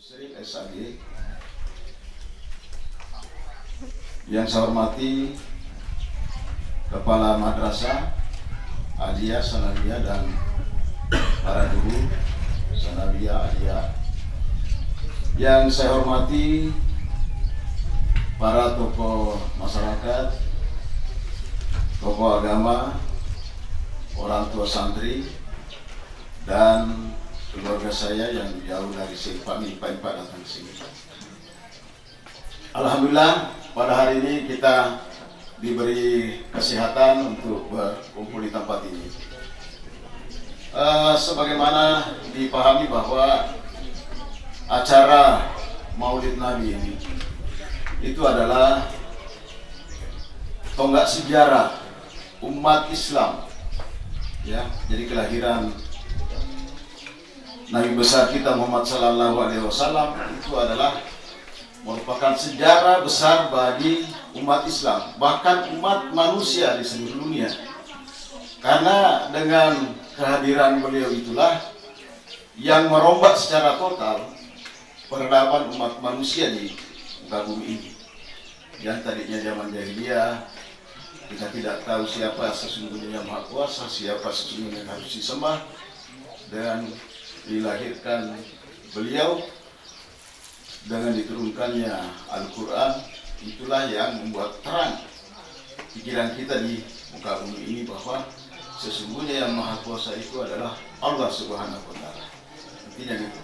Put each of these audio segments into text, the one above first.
Sering SAG yang saya hormati Kepala Madrasah Aliyah Sanawiyah dan para guru Sanawiyah Aliyah, yang saya hormati para tokoh masyarakat, tokoh agama, orang tua santri, dan keluarga saya yang jauh dari Sipami, Pak datang ke sini. Alhamdulillah pada hari ini kita diberi kesehatan untuk berkumpul di tempat ini. Sebagaimana dipahami bahwa acara Maulid Nabi ini itu adalah tonggak sejarah umat Islam, ya. Jadi kelahiran Nabi besar kita Muhammad Sallallahu Alaihi Wasallam itu adalah merupakan sejarah besar bagi umat Islam, bahkan umat manusia di seluruh dunia. Karena dengan kehadiran beliau itulah yang merombak secara total peradaban umat manusia di muka bumi ini. Yang tadinya zaman jahiliyah kita tidak tahu siapa sesungguhnya yang Maha Kuasa, siapa sesungguhnya yang harus disembah, dan dilahirkan beliau dengan diturunkannya Al-Quran, itulah yang membuat terang pikiran kita di muka bumi ini bahwa sesungguhnya yang Maha Kuasa itu adalah Allah Subhanahu wa Ta'ala. Intinya gitu.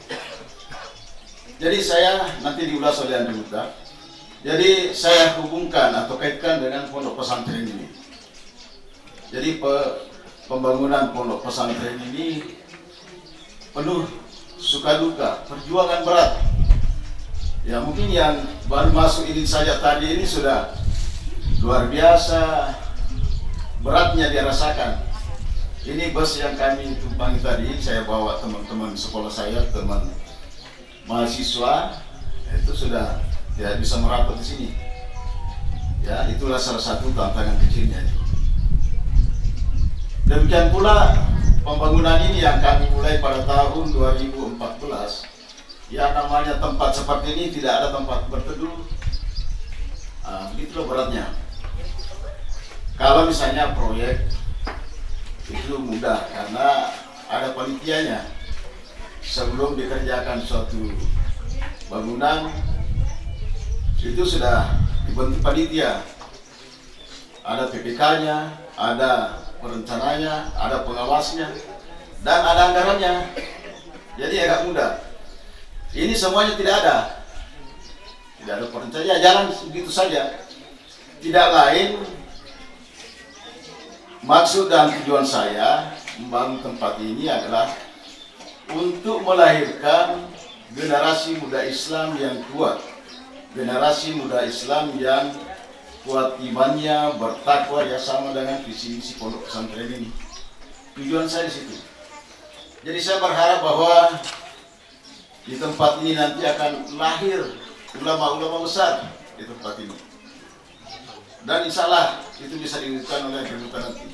Jadi saya nanti diulas oleh Anda Muta. Jadi saya hubungkan atau kaitkan dengan pondok pesantren ini. Jadi pembangunan pondok pesantren ini penuh suka duka, perjuangan berat. Ya mungkin yang baru masuk ini saja tadi ini sudah luar biasa beratnya dia rasakan. Ini bus yang kami tumpangi tadi, saya bawa teman-teman sekolah saya, teman mahasiswa, itu sudah tidak bisa merapat di sini. Ya, itulah salah satu tantangan kecilnya. Demikian pula pembangunan ini yang kami mulai pada tahun 2014, ya namanya tempat seperti ini tidak ada tempat berteduh. Begitulah beratnya. Kalau misalnya proyek itu mudah karena ada panitianya. Sebelum dikerjakan suatu bangunan itu sudah dibentuk panitia. Ada PPK-nya, ada perencananya, ada pengawasnya, dan ada anggarannya. Jadi agak mudah. Ini semuanya tidak ada. Tidak ada perencanaan, jalan begitu saja. Tidak lain maksud dan tujuan saya membangun tempat ini adalah untuk melahirkan generasi muda Islam yang kuat. Generasi muda Islam yang kuat imannya, bertakwa, ya sama dengan visi misi pondok pesantren ini. Tujuan saya di situ. Jadi saya berharap bahwa di tempat ini nanti akan lahir ulama-ulama besar di tempat ini. Dan insya Allah itu bisa diwujudkan oleh kehidupan nanti.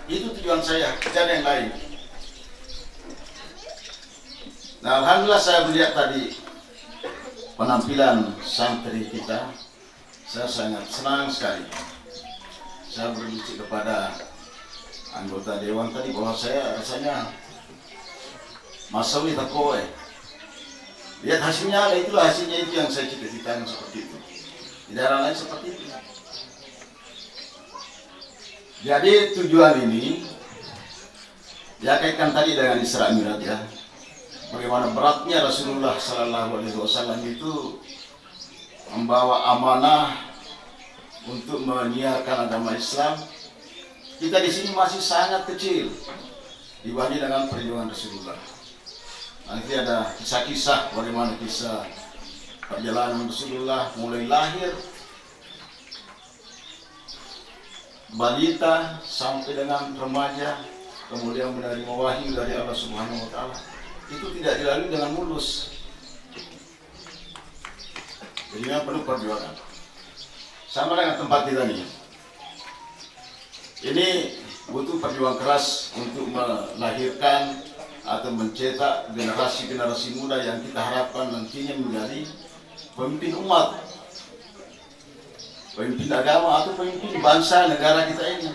Itu tujuan saya, dan yang lain. Nah, alhamdulillah saya melihat tadi penampilan santri kita, saya sangat senang sekali. Saya berbicara kepada anggota dewan tadi bahwa saya rasanya masawi takoe. Lihat hasilnya, itulah hasilnya itu yang saya cita-citakan seperti itu. Di daerah lain seperti itu. Jadi tujuan ini ya kaitkan tadi dengan Isra Mi'raj ya. Bagaimana beratnya Rasulullah Sallallahu Alaihi Wasallam itu membawa amanah untuk menyiarkan agama Islam. Kita di sini masih sangat kecil dibanding dengan perjuangan Rasulullah. Nanti ada kisah-kisah bagaimana kisah perjalanan Rasulullah mulai lahir, balita sampai dengan remaja, kemudian menerima wahyu dari Allah Subhanahu Wa Taala. Itu tidak dilalui dengan mulus. Jadi memang perlu perjuangan. Sama dengan tempat kita nih. Ini butuh perjuangan keras untuk melahirkan atau mencetak generasi-generasi muda yang kita harapkan nantinya menjadi pemimpin umat, pemimpin agama atau pemimpin bangsa negara kita ini.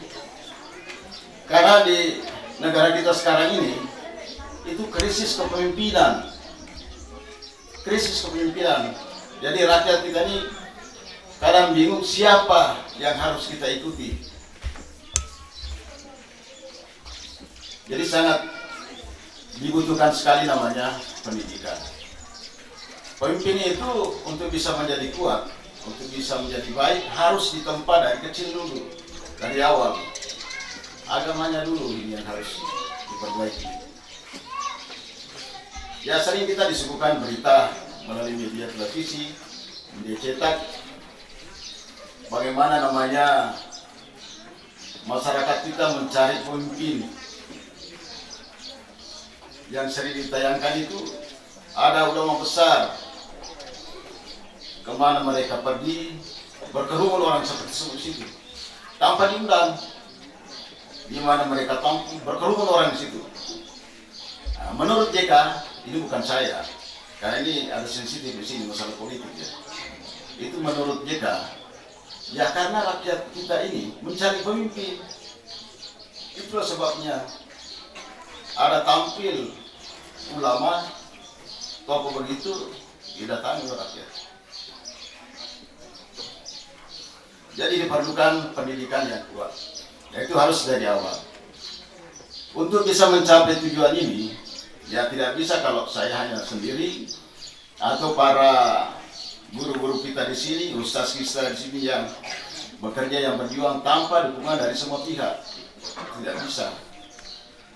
Karena di negara kita sekarang ini itu krisis kepemimpinan. Jadi rakyat kita ini kadang bingung siapa yang harus kita ikuti. Jadi sangat dibutuhkan sekali namanya pendidikan. Pemimpin itu untuk bisa menjadi kuat, untuk bisa menjadi baik harus ditempa dari kecil dulu, dari awal. Agamanya dulu ini yang harus diperbaiki. Ya sering kita disuguhkan berita melalui media televisi, media cetak, bagaimana namanya masyarakat kita mencari pemimpin. Yang sering ditayangkan itu ada ulama besar, kemana mereka pergi, berkerumun orang seperti itu, tanpa diundang. Di mana mereka tampil, berkerumun orang di situ. Nah, menurut JK, ini bukan saya, karena ini ada sensitif di sini masalah politik ya. Itu menurut JK, ya karena rakyat kita ini mencari pemimpin. Itulah sebabnya ada tampil ulama, tokoh begitu didatangi oleh rakyat. Jadi diperlukan pendidikan yang kuat. Ya, itu harus dari awal. Untuk bisa mencapai tujuan ini, ya tidak bisa kalau saya hanya sendiri atau para guru-guru kita di sini, ustaz kita di sini yang bekerja, yang berjuang tanpa dukungan dari semua pihak. Tidak bisa.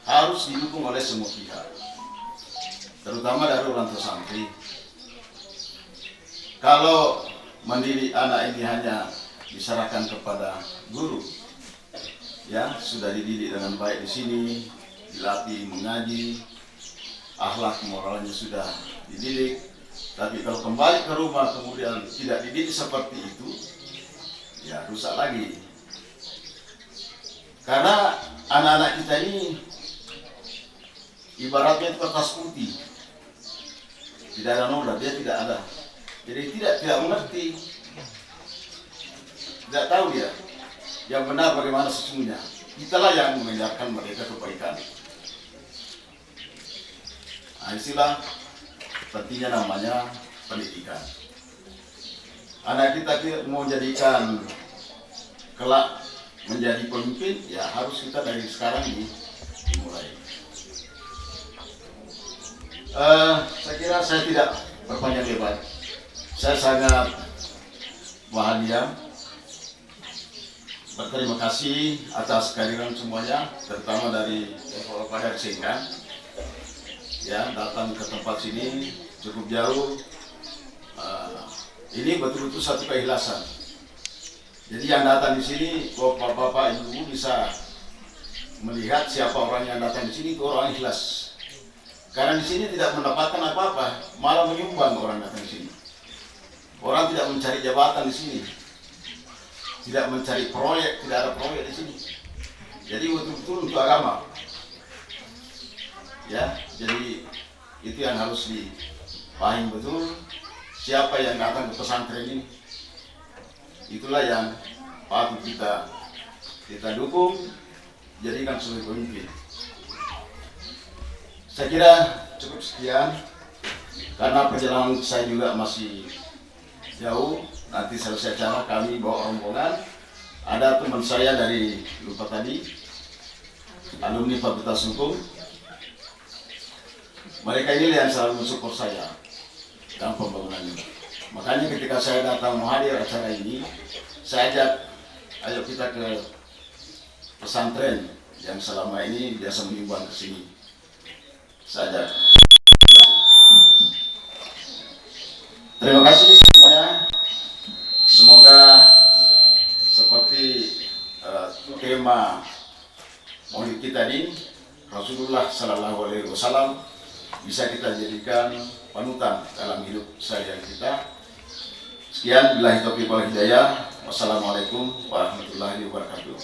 Harus didukung oleh semua pihak, terutama dari orang tua santri. Kalau mendidik anak ini hanya diserahkan kepada guru, ya sudah dididik dengan baik di sini, dilatih mengaji, akhlak moralnya sudah dididik, tapi kalau kembali ke rumah kemudian tidak dididik seperti itu, ya rusak lagi. Karena anak-anak kita ini ibaratnya itu kertas putih, tidak ada noda, dia tidak ada, jadi tidak mengerti, tidak tahu dia yang benar bagaimana sesungguhnya. Itulah yang mengajarkan mereka kebaikan. Nah, istilah pentingnya namanya pendidikan. Anak kita mau jadikan kelak menjadi pemimpin, ya harus kita dari sekarang ini dimulai. Saya kira saya tidak berpanjang lebar. Saya sangat bahagia, berterima kasih atas kehadiran semuanya, terutama dari Pada Singkan yang datang ke tempat sini cukup jauh. Ini betul-betul satu keikhlasan. Jadi yang datang di sini, bapak-bapak, ibu bisa melihat siapa orang yang datang di sini itu orang ikhlas. Karena di sini tidak mendapatkan apa-apa, malah menyumbang orang datang di sini. Orang tidak mencari jabatan di sini, tidak mencari proyek, tidak ada proyek di sini. Jadi betul-betul untuk agama. Ya, jadi itu yang harus dipahami betul. Siapa yang datang ke pesantren ini, itulah yang patut kita dukung, jadikan sebagai pemimpin. Saya kira cukup sekian, karena perjalanan saya juga masih jauh. Nanti selesai acara kami bawa rombongan. Ada teman saya dari lupa tadi, alumni Fakultas Hukum. Mereka ini yang selalu mensupport saya dalam pembangunan ini. Makanya ketika saya datang menghadir acara ini, saya ajak, ayo kita ke pesantren yang selama ini biasa menyumbang ke sini. Saya ajak. Terima kasih semuanya. Semoga seperti tema maulid kita ini, Rasulullah Sallallahu Alaihi Wasallam bisa kita jadikan panutan dalam hidup sehari-hari kita. Sekian, billahi taufiq wal hidayah. Wassalamualaikum warahmatullahi wabarakatuh.